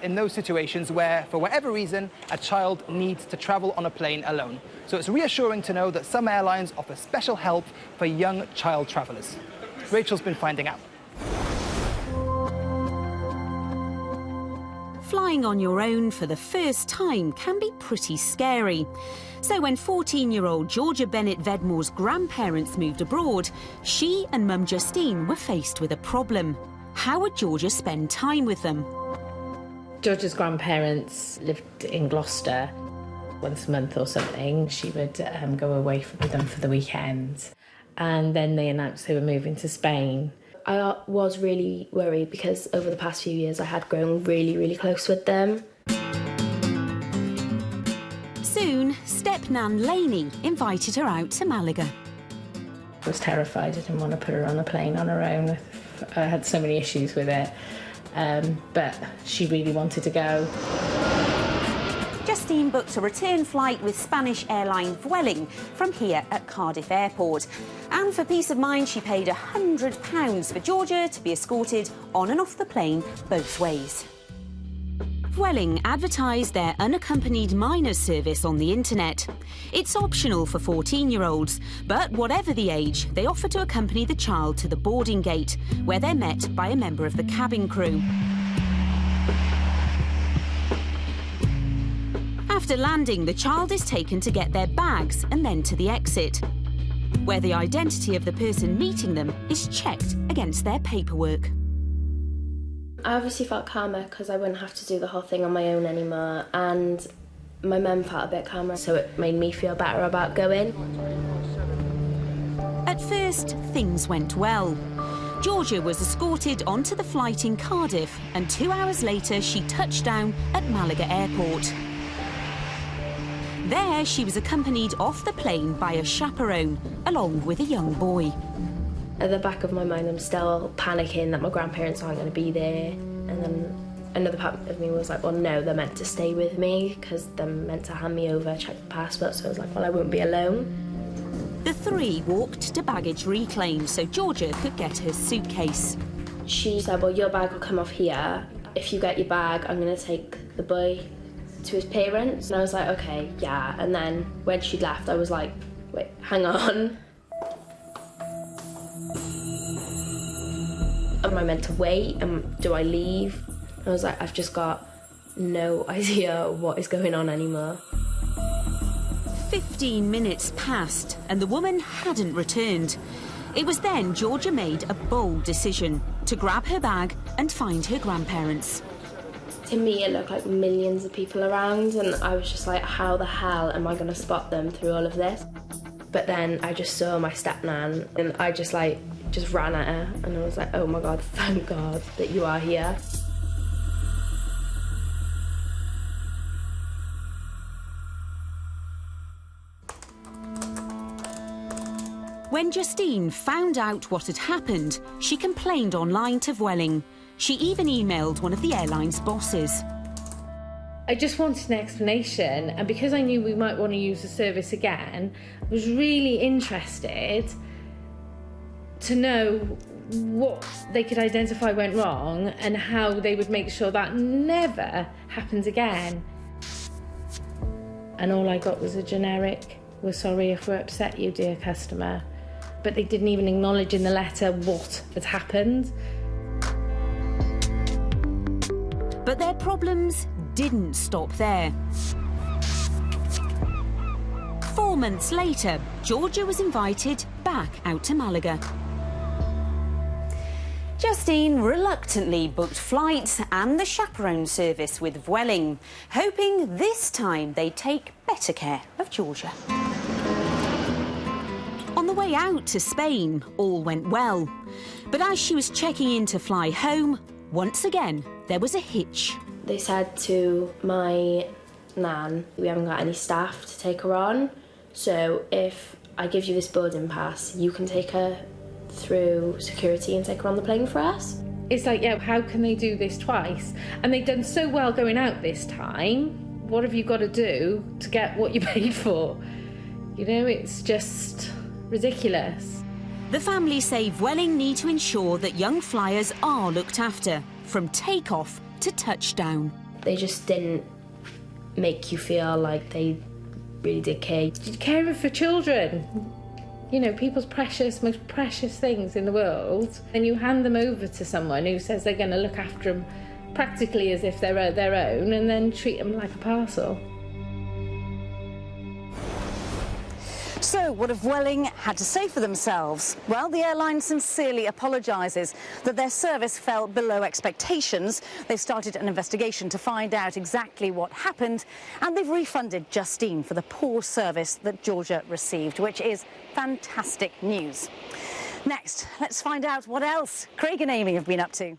in those situations where, for whatever reason, a child needs to travel on a plane alone. So it's reassuring to know that some airlines offer special help for young child travellers. Rachel's been finding out. Flying on your own for the first time can be pretty scary. So when 14-year-old Georgia Bennett Vedmore's grandparents moved abroad, she and mum Justine were faced with a problem. How would Georgia spend time with them? Georgia's grandparents lived in Gloucester. Once a month or something, she would go away with them for the weekend. And then they announced they were moving to Spain. I was really worried because over the past few years I had grown really, really close with them. Soon, step-nan Lainey invited her out to Malaga. I was terrified. I didn't want to put her on a plane on her own. I had so many issues with it, but she really wanted to go. Justine booked a return flight with Spanish airline Vueling from here at Cardiff Airport. And for peace of mind, she paid £100 for Georgia to be escorted on and off the plane both ways. Vueling advertised their unaccompanied minors service on the internet. It's optional for 14-year-olds, but whatever the age, they offer to accompany the child to the boarding gate, where they're met by a member of the cabin crew. After landing, the child is taken to get their bags and then to the exit, where the identity of the person meeting them is checked against their paperwork. I obviously felt calmer because I wouldn't have to do the whole thing on my own anymore, and my mum felt a bit calmer, so it made me feel better about going. At first, things went well. Georgia was escorted onto the flight in Cardiff, and 2 hours later she touched down at Malaga Airport. There, she was accompanied off the plane by a chaperone, along with a young boy. At the back of my mind, I'm still panicking that my grandparents aren't going to be there. And then another part of me was like, well, no, they're meant to stay with me because they're meant to hand me over, check the passport. So I was like, well, I won't be alone. The three walked to baggage reclaim so Georgia could get her suitcase. She said, well, your bag will come off here. If you get your bag, I'm going to take the boy to his parents. And I was like, okay, yeah. And then when she left, I was like, wait, hang on. Am I meant to wait? Do I leave? I was like, I've just got no idea what is going on anymore. 15 minutes passed and the woman hadn't returned. It was then Georgia made a bold decision to grab her bag and find her grandparents. To me, it looked like millions of people around, and I was just like, how the hell am I going to spot them through all of this? But then I just saw my step-nan, and I just ran at her, and I was like, oh my God, thank God that you are here. When Justine found out what had happened, she complained online to Vueling. She even emailed one of the airline's bosses. I just wanted an explanation, and because I knew we might want to use the service again, I was really interested to know what they could identify went wrong and how they would make sure that never happens again. And all I got was a generic, "We're sorry if we upset you, dear customer." But they didn't even acknowledge in the letter what had happened. But their problems didn't stop there. 4 months later, Georgia was invited back out to Malaga. Justine reluctantly booked flights and the chaperone service with Vueling, hoping this time they'd take better care of Georgia. On the way out to Spain, all went well. But as she was checking in to fly home, once again, there was a hitch. They said to my nan, we haven't got any staff to take her on, so if I give you this boarding pass, you can take her through security and take her on the plane for us. It's like, yeah, how can they do this twice? And they've done so well going out this time. What have you got to do to get what you paid for? You know, it's just ridiculous. The family say Vueling need to ensure that young flyers are looked after, from takeoff to touchdown. They just didn't make you feel like they really did care. Caring for children, you know, people's most precious things in the world, and you hand them over to someone who says they're going to look after them practically as if they're their own, and then treat them like a parcel. So, what have Vueling had to say for themselves? Well, the airline sincerely apologises that their service fell below expectations. They've started an investigation to find out exactly what happened, and they've refunded Justine for the poor service that Georgia received, which is fantastic news. Next, let's find out what else Craig and Amy have been up to.